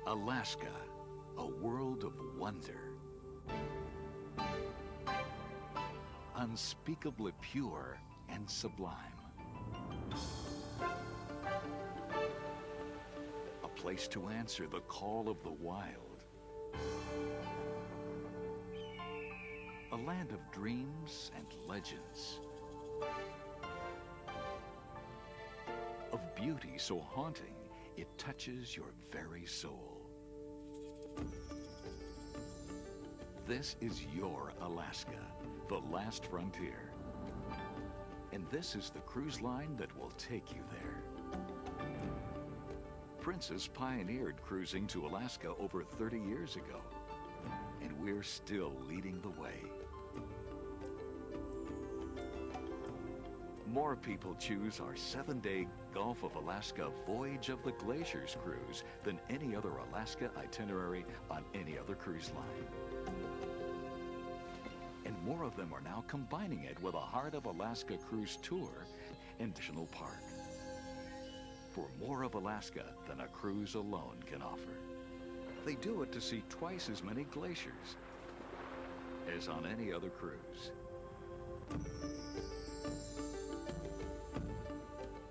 Alaska, a world of wonder. Unspeakably pure and sublime. A place to answer the call of the wild. A land of dreams and legends. Of beauty so haunting, it touches your very soul. This is your Alaska, the last frontier. And this is the cruise line that will take you there. Princess pioneered cruising to Alaska over 30 years ago, and we're still leading the way. More people choose our 7-day Gulf of Alaska Voyage of the Glaciers cruise than any other Alaska itinerary on any other cruise line. And more of them are now combining it with a Heart of Alaska cruise tour and National Park. For more of Alaska than a cruise alone can offer. They do it to see twice as many glaciers as on any other cruise.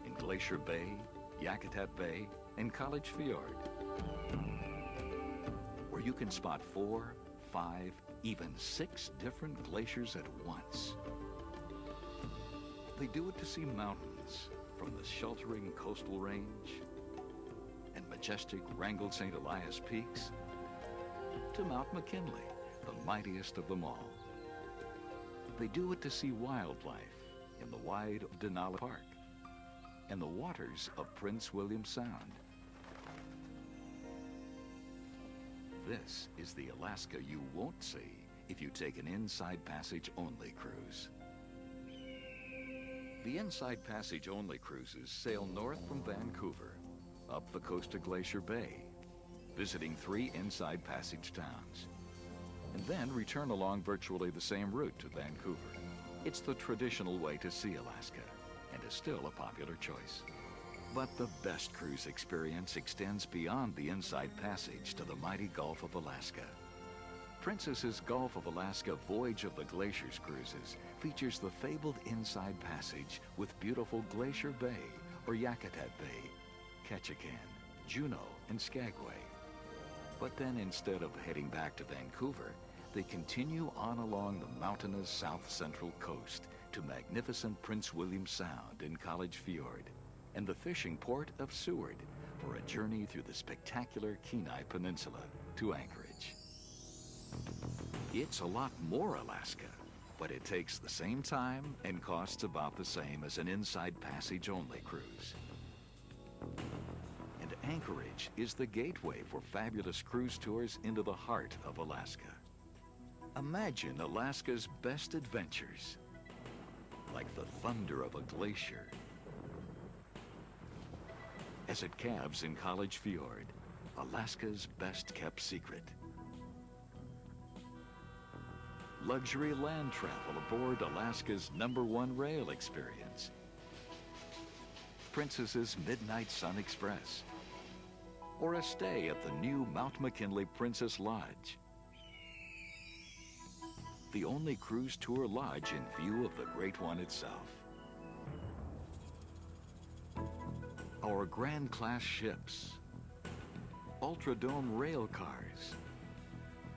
In Glacier Bay, Yakutat Bay, and College Fjord, where you can spot 4, 5, even 6 different glaciers at once. They do it to see mountains from the sheltering coastal range and majestic Wrangell St. Elias peaks to Mount McKinley, the mightiest of them all. They do it to see wildlife in the wide Denali Park and the waters of Prince William Sound. This is the Alaska you won't see if you take an Inside Passage only cruise. The Inside Passage only cruises sail north from Vancouver, up the coast to Glacier Bay, visiting 3 Inside Passage towns, and then return along virtually the same route to Vancouver. It's the traditional way to see Alaska, and is still a popular choice. But the best cruise experience extends beyond the Inside Passage to the mighty Gulf of Alaska. Princess's Gulf of Alaska Voyage of the Glaciers cruises features the fabled Inside Passage with beautiful Glacier Bay or Yakutat Bay, Ketchikan, Juneau, and Skagway. But then instead of heading back to Vancouver, they continue on along the mountainous south central coast to magnificent Prince William Sound in College Fjord and the fishing port of Seward for a journey through the spectacular Kenai Peninsula to Anchorage. It's a lot more Alaska, but it takes the same time and costs about the same as an Inside Passage only cruise. And Anchorage is the gateway for fabulous cruise tours into the heart of Alaska. Imagine Alaska's best adventures, like the thunder of a glacier, as it calves in College Fjord, Alaska's best-kept secret. Luxury land travel aboard Alaska's #1 rail experience. Princess's Midnight Sun Express. Or a stay at the new Mount McKinley Princess Lodge. The only cruise tour lodge in view of the Great One itself. Our Grand Class ships, Ultra Dome rail cars,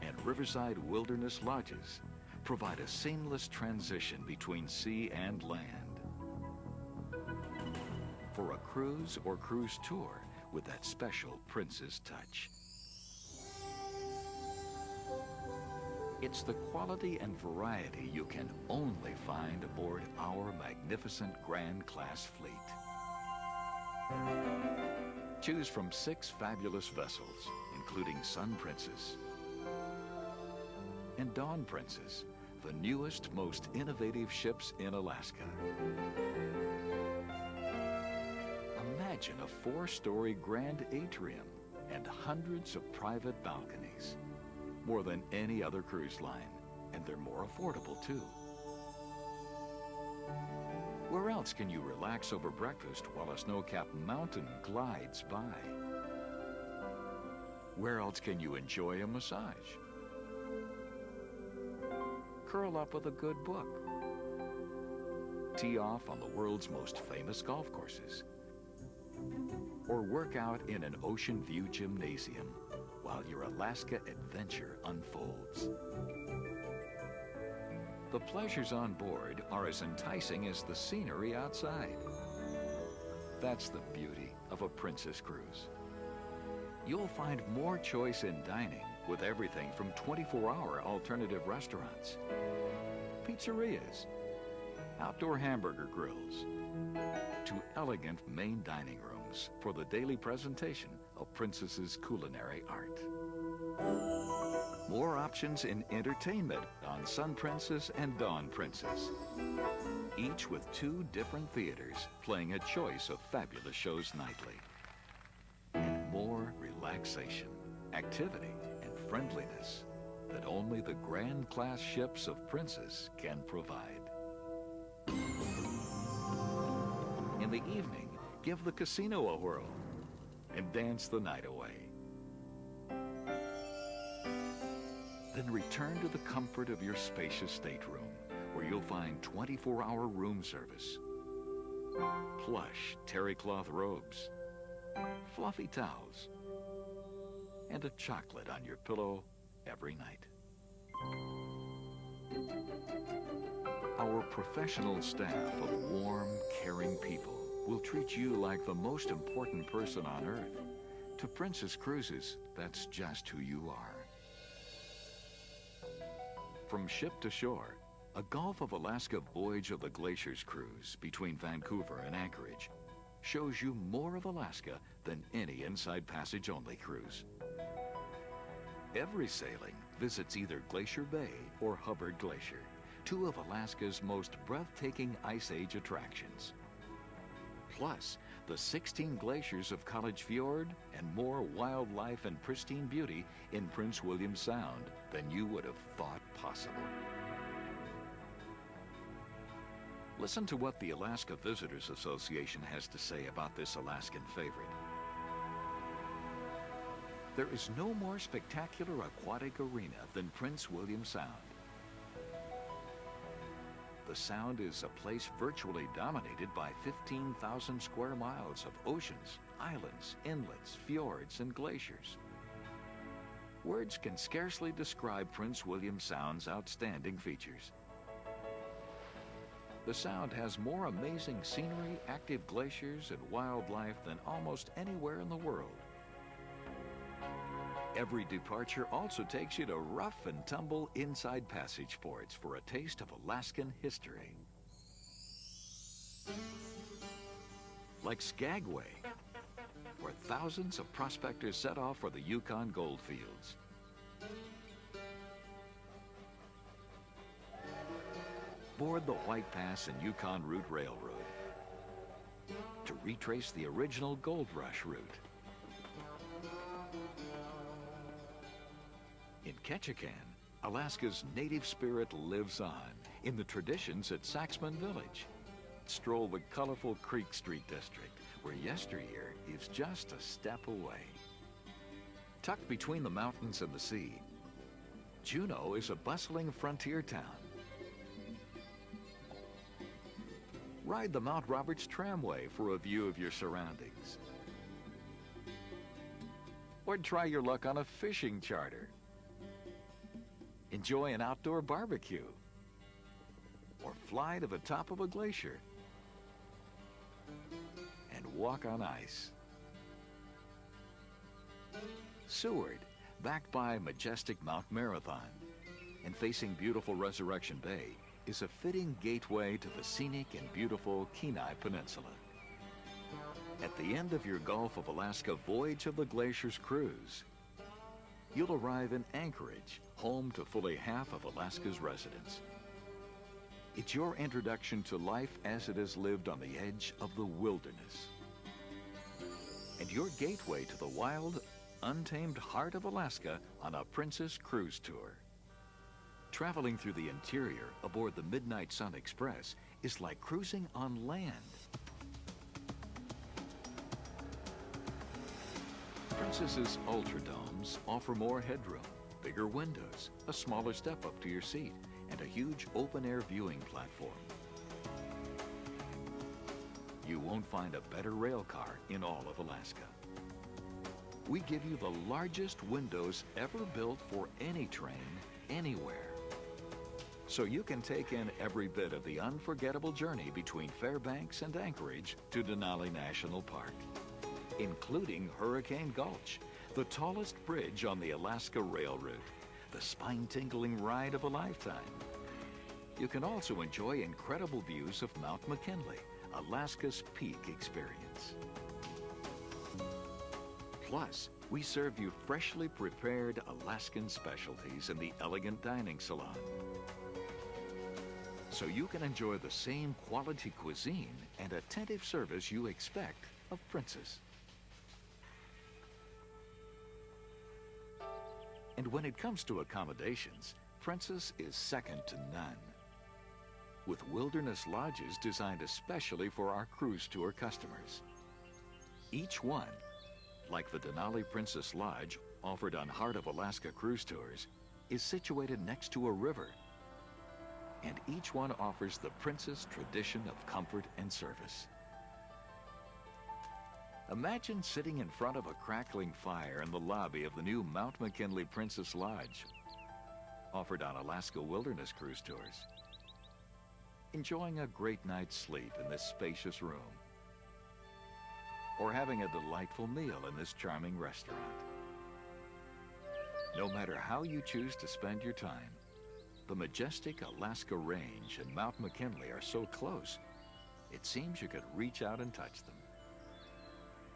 and Riverside Wilderness lodges provide a seamless transition between sea and land. For a cruise or cruise tour with that special Princess touch. It's the quality and variety you can only find aboard our magnificent Grand Class fleet. Choose from 6 fabulous vessels, including Sun Princess and Dawn Princess, the newest, most innovative ships in Alaska. Imagine a 4-story grand atrium and hundreds of private balconies, more than any other cruise line, and they're more affordable too. Where else can you relax over breakfast while a snow-capped mountain glides by? Where else can you enjoy a massage? Curl up with a good book. Tee off on the world's most famous golf courses. Or work out in an ocean view gymnasium while your Alaska adventure unfolds. The pleasures on board are as enticing as the scenery outside. That's the beauty of a Princess cruise. You'll find more choice in dining with everything from 24-hour alternative restaurants, pizzerias, outdoor hamburger grills, to elegant main dining rooms for the daily presentation of Princess's culinary art. More options in entertainment on Sun Princess and Dawn Princess, each with 2 different theaters playing a choice of fabulous shows nightly. And more relaxation, activity, and friendliness that only the grand class ships of Princess can provide. In the evening, give the casino a whirl and dance the night away. Then return to the comfort of your spacious stateroom, where you'll find 24-hour room service, plush terry cloth robes, fluffy towels, and a chocolate on your pillow every night. Our professional staff of warm, caring people will treat you like the most important person on Earth. To Princess Cruises, that's just who you are. From ship to shore, a Gulf of Alaska Voyage of the Glaciers cruise between Vancouver and Anchorage shows you more of Alaska than any inside passage-only cruise. Every sailing visits either Glacier Bay or Hubbard Glacier, 2 of Alaska's most breathtaking Ice Age attractions. Plus, the 16 glaciers of College Fjord and more wildlife and pristine beauty in Prince William Sound than you would have thought possible. Listen to what the Alaska Visitors Association has to say about this Alaskan favorite. There is no more spectacular aquatic arena than Prince William Sound. The Sound is a place virtually dominated by 15,000 square miles of oceans, islands, inlets, fjords, and glaciers. Words can scarcely describe Prince William Sound's outstanding features. The Sound has more amazing scenery, active glaciers, and wildlife than almost anywhere in the world. Every departure also takes you to rough and tumble inside passage ports for a taste of Alaskan history. Like Skagway, where thousands of prospectors set off for the Yukon gold fields. Board the White Pass and Yukon Route Railroad to retrace the original gold rush route. In Ketchikan, Alaska's native spirit lives on in the traditions at Saxman Village. Stroll the colorful Creek Street district, where yesteryear is just a step away. Tucked between the mountains and the sea, Juneau is a bustling frontier town. Ride the Mount Roberts Tramway for a view of your surroundings. Or try your luck on a fishing charter. Enjoy an outdoor barbecue. Or fly to the top of a glacier and walk on ice. Seward, backed by majestic Mount Marathon and facing beautiful Resurrection Bay, is a fitting gateway to the scenic and beautiful Kenai Peninsula. At the end of your Gulf of Alaska Voyage of the Glaciers cruise, you'll arrive in Anchorage, home to fully half of Alaska's residents. It's your introduction to life as it is lived on the edge of the wilderness. And your gateway to the wild, untamed heart of Alaska on a Princess Cruise Tour. Traveling through the interior aboard the Midnight Sun Express is like cruising on land. Princess's Ultradomes offer more headroom, bigger windows, a smaller step up to your seat, and a huge open-air viewing platform. You won't find a better rail car in all of Alaska. We give you the largest windows ever built for any train, anywhere. So you can take in every bit of the unforgettable journey between Fairbanks and Anchorage to Denali National Park, including Hurricane Gulch, the tallest bridge on the Alaska Rail Route, the spine-tingling ride of a lifetime. You can also enjoy incredible views of Mount McKinley, Alaska's peak experience. Plus, we serve you freshly prepared Alaskan specialties in the elegant dining salon, so you can enjoy the same quality cuisine and attentive service you expect of Princess. And when it comes to accommodations, Princess is second to none. With wilderness lodges designed especially for our cruise tour customers. Each one, like the Denali Princess Lodge offered on Heart of Alaska cruise tours, is situated next to a river. And each one offers the Princess tradition of comfort and service. Imagine sitting in front of a crackling fire in the lobby of the new Mount McKinley Princess Lodge, offered on Alaska Wilderness Cruise Tours. Enjoying a great night's sleep in this spacious room, or having a delightful meal in this charming restaurant. No matter how you choose to spend your time, the majestic Alaska Range and Mount McKinley are so close, it seems you could reach out and touch them.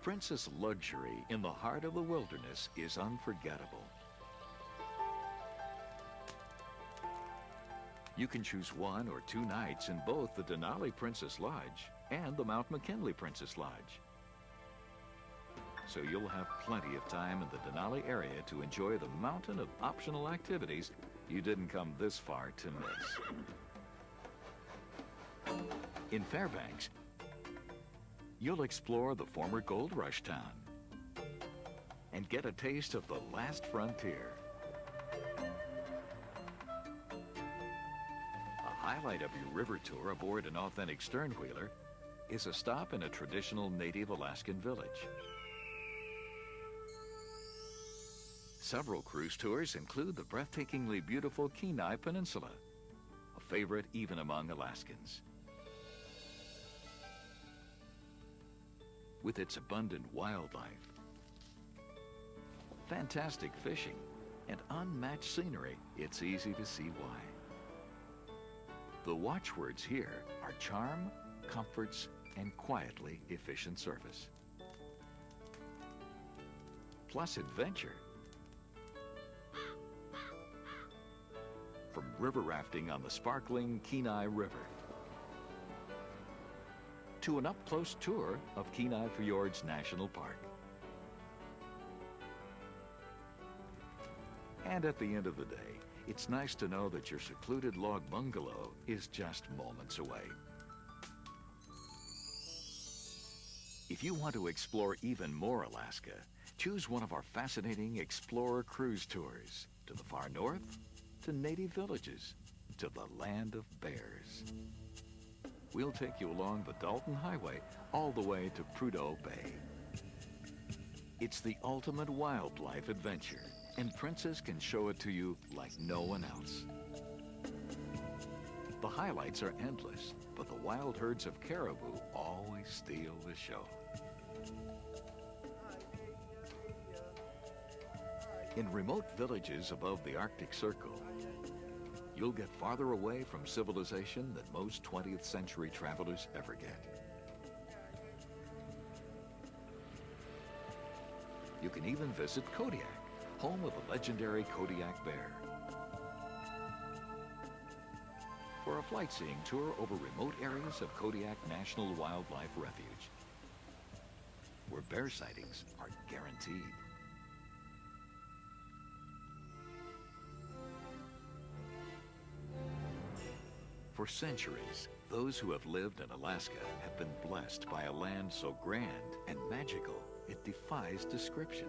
Princess luxury in the heart of the wilderness is unforgettable. You can choose 1 or 2 nights in both the Denali Princess Lodge and the Mount McKinley Princess Lodge. So you'll have plenty of time in the Denali area to enjoy the mountain of optional activities you didn't come this far to miss. In Fairbanks, you'll explore the former gold rush town and get a taste of the last frontier. A highlight of your river tour aboard an authentic sternwheeler is a stop in a traditional native Alaskan village. Several cruise tours include the breathtakingly beautiful Kenai Peninsula, a favorite even among Alaskans. With its abundant wildlife, fantastic fishing, and unmatched scenery, it's easy to see why. The watchwords here are charm, comforts, and quietly efficient service. Plus adventure. From river rafting on the sparkling Kenai River to an up-close tour of Kenai Fjords National Park. And at the end of the day, it's nice to know that your secluded log bungalow is just moments away. If you want to explore even more Alaska, choose one of our fascinating Explorer Cruise Tours to the far north, to native villages, to the land of bears. We'll take you along the Dalton Highway all the way to Prudhoe Bay. It's the ultimate wildlife adventure, and Princess can show it to you like no one else. The highlights are endless, but the wild herds of caribou always steal the show. In remote villages above the Arctic Circle, you'll get farther away from civilization than most 20th century travelers ever get. You can even visit Kodiak, home of the legendary Kodiak bear. For a flight-seeing tour over remote areas of Kodiak National Wildlife Refuge, where bear sightings are guaranteed. For centuries, those who have lived in Alaska have been blessed by a land so grand and magical it defies description.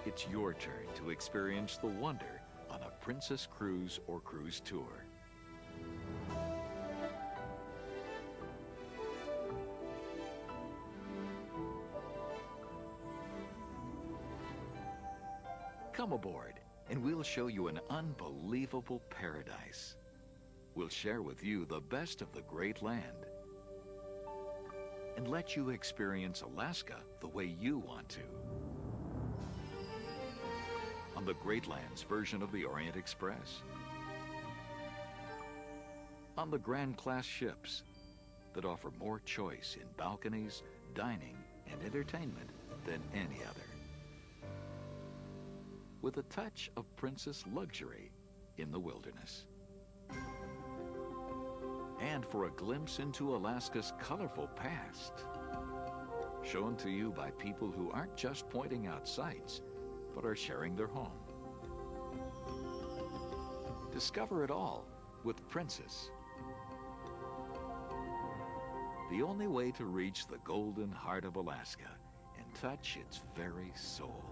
It's your turn to experience the wonder on a Princess Cruise or Cruise Tour. Come aboard, and we'll show you an unbelievable paradise. We'll share with you the best of the great land and let you experience Alaska the way you want to. On the Great Lands version of the Orient Express. On the Grand Class ships that offer more choice in balconies, dining, and entertainment than any other. With a touch of princess luxury in the wilderness. And for a glimpse into Alaska's colorful past, shown to you by people who aren't just pointing out sights, but are sharing their home. Discover it all with Princess. The only way to reach the golden heart of Alaska and touch its very soul.